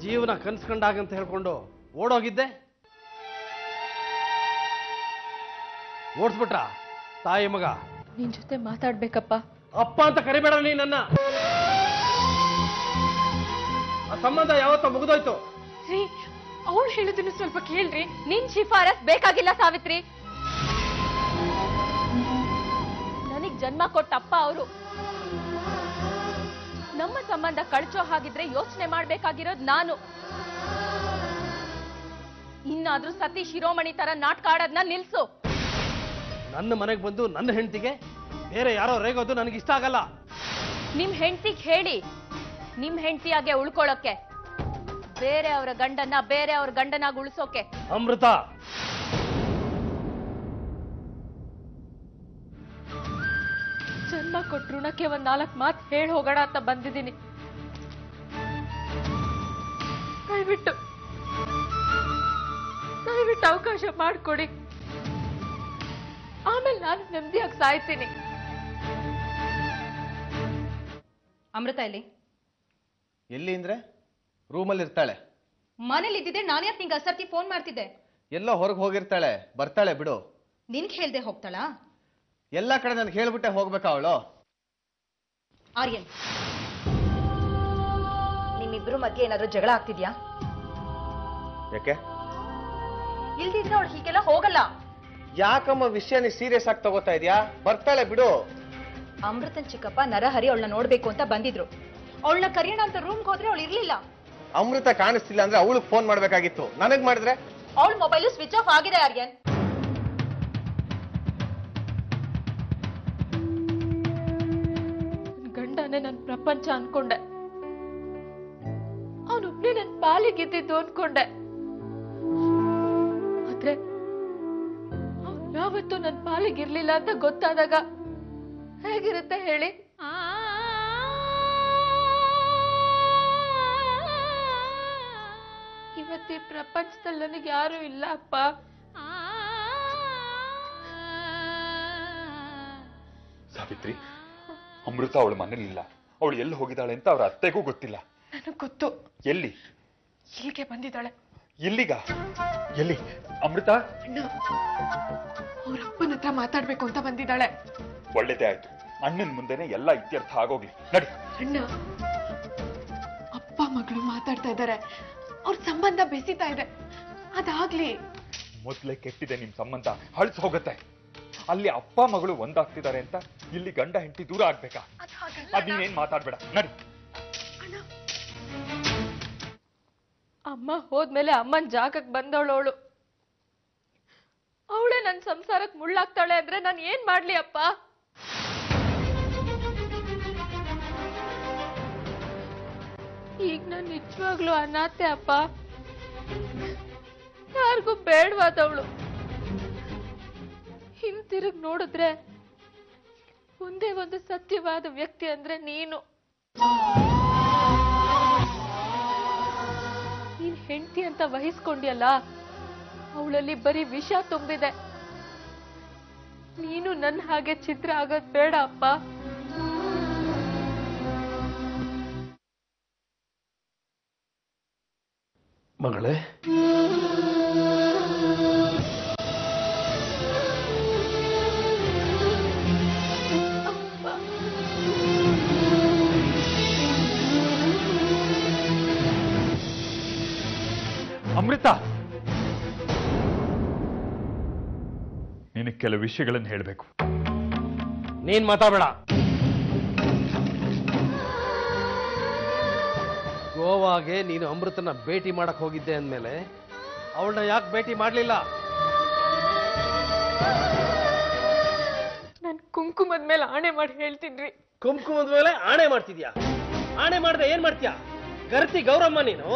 ಜೀವನ ಕನ್ಸ್ಕೊಂಡಾಗಂತ ಹೇಳ್ಕೊಂಡು ಓಡೋಗಿದ್ದೆ, ಓಡಿಸ್ಬಿಟ್ರ ತಾಯಿ ಮಗ. ನಿನ್ ಜೊತೆ ಮಾತಾಡ್ಬೇಕಪ್ಪ. ಅಪ್ಪ ಅಂತ ಕರಿಬೇಡ ನೀ ನನ್ನ. ಆ ಸಂಬಂಧ ಯಾವತ್ತೋ ಮುಗಿದೋಯ್ತು. ಅವಳು ಹೇಳಿದನ್ನು ಸ್ವಲ್ಪ ಕೇಳ್ರಿ. ನಿನ್ ಶಿಫಾರಸ್ ಬೇಕಾಗಿಲ್ಲ ಸಾವಿತ್ರಿ. ನನಗ್ ಜನ್ಮ ಕೊಟ್ಟ ಅಪ್ಪ ಅವರು. ನಮ್ಮ ಸಂಬಂಧ ಕಳ್ಚೋ ಹಾಗಿದ್ರೆ ಯೋಚನೆ ಮಾಡ್ಬೇಕಾಗಿರೋದು ನಾನು. ಇನ್ನಾದ್ರೂ ಸತಿ ಶಿರೋಮಣಿ ತರ ನಾಟಕ ಆಡೋದನ್ನ ನಿಲ್ಸು. ನನ್ನ ಮನೆಗೆ ಬಂದು ನನ್ನ ಹೆಂಡತಿಗೆ ಬೇರೆ ಯಾರೋ ರೇಗೋದು ನನಗಿಷ್ಟ ಆಗಲ್ಲ. ನಿಮ್ ಹೆಂಡತಿಗೆ ಹೇಳಿ, ನಿಮ್ ಹೆಂಡತಿಯಾಗೆ ಉಳ್ಕೊಳ್ಳೋಕೆ, ಬೇರೆ ಅವರ ಗಂಡನ್ನ ಬೇರೆ ಅವ್ರ ಗಂಡನಾಗ ಉಳಿಸೋಕೆ. ಅಮೃತ, ಜನ್ಮ ಕೊಟ್ಟ ಋಣಕ್ಕೆ ಒಂದ್ 4 ಮಾತು ಹೇಳಿ ಹೋಗೋಣ ಅಂತ ಬಂದಿದ್ದೀನಿ. ದಯವಿಟ್ಟು ಅವಕಾಶ ಮಾಡ್ಕೊಡಿ. ಆಮೇಲೆ ನಾನು ನೆಮ್ಮದಿಯಾಗಿ ಸಾಯ್ತೀನಿ. ಅಮೃತ ಎಲ್ಲಿ ಅಂದ್ರೆ ರೂಮಲ್ಲಿ ಇರ್ತಾಳೆ. ಮನೇಲಿ ಇದ್ದಿದ್ದೆ ನಾನು ಯಾಕೆ ನಿಂಗೆ ಅಸರ್ತಿ ಫೋನ್ ಮಾಡ್ತಿದ್ದೆ? ಎಲ್ಲೋ ಹೊರಗೆ ಹೋಗಿರ್ತಾಳೆ, ಬರ್ತಾಳೆ ಬಿಡು. ನಿನ್ಗೆ ಹೇಳ್ದೆ ಹೋಗ್ತಾಳಾ? ಎಲ್ಲ ಕಡೆ ನನ್ಗೆ ಹೇಳ್ಬಿಟ್ಟೆ ಹೋಗ್ಬೇಕಾ ಅವಳು? ಆರ್ಯನ್, ನಿಮ್ಮಿಬ್ರು ಮಧ್ಯೆ ಏನಾದ್ರು ಜಗಳ ಆಗ್ತಿದ್ಯಾ? ಯಾಕೆ? ಇಲ್ದಿದ್ರೆ ಅವಳು ಹೀಗೆಲ್ಲ ಹೋಗಲ್ಲ. ಯಾಕಮ್ಮ ವಿಷಯ ನೀ ಸೀರಿಯಸ್ ಆಗಿ ತಗೋತಾ ಇದ್ಯಾ? ಬರ್ತಾಳೆ ಬಿಡು. ಅಮೃತನ್ ಚಿಕ್ಕಪ್ಪ ನರಹರಿ ಅವಳನ್ನ ನೋಡ್ಬೇಕು ಅಂತ ಬಂದಿದ್ರು. ಅವಳನ್ನ ಕರೆಯೋಣ ಅಂತ ರೂಮ್ಗೆ ಹೋದ್ರೆ ಅವಳು ಇರ್ಲಿಲ್ಲ. ಅಮೃತ ಕಾಣಿಸ್ತಿಲ್ಲ ಅಂದ್ರೆ ಅವಳಿಗೆ ಫೋನ್ ಮಾಡ್ಬೇಕಾಗಿತ್ತು, ನನಗ್ ಮಾಡಿದ್ರೆ? ಅವಳ ಮೊಬೈಲು ಸ್ವಿಚ್ ಆಫ್ ಆಗಿದೆ ಆರ್ಯನ್. ಗಂಡನೇ ನನ್ನ ಪ್ರಪಂಚ ಅನ್ಕೊಂಡೆ. ಅವನೊಬ್ಬನೇ ನನ್ನ ಪಾಲಿಗಿದ್ದಿದ್ದು ಅನ್ಕೊಂಡೆ. ಆದ್ರೆ ಯಾವತ್ತೂ ನನ್ನ ಪಾಲಿಗಿರ್ಲಿಲ್ಲ ಅಂತ ಗೊತ್ತಾದಾಗ ಹೇಗಿರುತ್ತೆ ಹೇಳಿ? ಇವತ್ತಿ ಪ್ರಪಂಚದಲ್ಲಿ ನನಗೆ ಯಾರು ಇಲ್ಲ ಅಪ್ಪ. ಸಾವಿತ್ರಿ, ಅಮೃತ ಅವಳ ಮನೇಲಿಲ್ಲ. ಅವಳು ಎಲ್ಲಿ ಹೋಗಿದ್ದಾಳೆ ಅಂತ ಅವ್ರ ಅತ್ತೆಗೂ ಗೊತ್ತಿಲ್ಲ. ನನಗೆ ಗೊತ್ತು. ಎಲ್ಲಿ? ಇಲ್ಲಿಗೆ ಬಂದಿದ್ದಾಳೆ. ಎಲ್ಲಿಗ? ಎಲ್ಲಿ ಅಮೃತ? ಅವರಪ್ಪನ ಹತ್ರ ಮಾತಾಡ್ಬೇಕು ಅಂತ ಬಂದಿದ್ದಾಳೆ. ಒಳ್ಳೇದೇ ಆಯ್ತು. ಅಣ್ಣನ ಮುಂದೆನೆ ಎಲ್ಲ ಇತ್ಯರ್ಥ ಆಗೋಗ್ಲಿ. ನಡಿ. ಅಣ್ಣ, ಅಪ್ಪ ಮಗಳು ಮಾತಾಡ್ತಾ ಇದ್ದಾರೆ. ಅವ್ರ ಸಂಬಂಧ ಬೆಸೀತಾ ಇದೆ. ಅದಾಗ್ಲಿ. ಮೊದ್ಲೇ ಕೆಟ್ಟಿದೆ ನಿಮ್ ಸಂಬಂಧ, ಹಳ್ಸ್ ಹೋಗತ್ತೆ. ಅಲ್ಲಿ ಅಪ್ಪ ಮಗಳು ಒಂದಾಗ್ತಿದ್ದಾರೆ ಅಂತ ಇಲ್ಲಿ ಗಂಡ ಹೆಂಡತಿ ದೂರ ಆಗ್ಬೇಕಾ? ಅದೇನೇನ್ ಮಾತಾಡ್ಬೇಡ, ನಡಿ. ಅಮ್ಮ ಹೋದ್ಮೇಲೆ ಅಮ್ಮನ್ ಜಾಗಕ್ಕೆ ಬಂದವಳು. ಅವಳೇ ನನ್ ಸಂಸಾರಕ್ಕೆ ಮುಳ್ಳಾಗ್ತಾಳೆ ಅಂದ್ರೆ ನಾನು ಏನ್ ಮಾಡ್ಲಿ ಅಪ್ಪ? ಈಗ ನಾನು ನಿಜವಾಗ್ಲೂ ಅನಾಥೆ ಅಪ್ಪ. ಯಾರಿಗೂ ಬೇಡವಾದವಳು. ಹಿಂತಿರುಗಿ ನೋಡಿದ್ರೆ ಒಂದೇ ಒಂದು ಸತ್ಯವಾದ ವ್ಯಕ್ತಿ ಅಂದ್ರೆ ನೀನು. ನೀನ್ ಹೆಂಡತಿ ಅಂತ ವಹಿಸ್ಕೊಂಡಿಯಲ್ಲ, ಅವಳಲ್ಲಿ ಬರೀ ವಿಷ ತುಂಬಿದೆ. ನೀನು ನನ್ನ ಹಾಗೆ ಚಿತ್ರ ಆಗೋದ್ ಬೇಡ ಅಪ್ಪ. ಮಗಳೇ, ಅಮೃತ, ನಿನಗೆ ಕೆಲವು ವಿಷಯಗಳನ್ನು ಹೇಳಬೇಕು. ನೀನ್ ಮಾತಾಡಬೇಡ. ಗೋವಾಗೆ ನೀನು ಅಮೃತನ ಭೇಟಿ ಮಾಡಕ್ ಹೋಗಿದ್ದೆ ಅಂದ್ಮೇಲೆ ಅವಳನ್ನ ಯಾಕೆ ಭೇಟಿ ಮಾಡ್ಲಿಲ್ಲ? ನಾನು ಕುಂಕುಮದ ಮೇಲೆ ಆಣೆ ಮಾಡಿ ಹೇಳ್ತೀನಿ. ಕುಂಕುಮದ ಮೇಲೆ ಆಣೆ ಮಾಡ್ತಿದ್ಯಾ? ಆಣೆ ಮಾಡ್ದೆ ಏನ್ ಮಾಡ್ತೀಯಾ? ಗರ್ತಿ ಗೌರಮ್ಮ ನೀನು.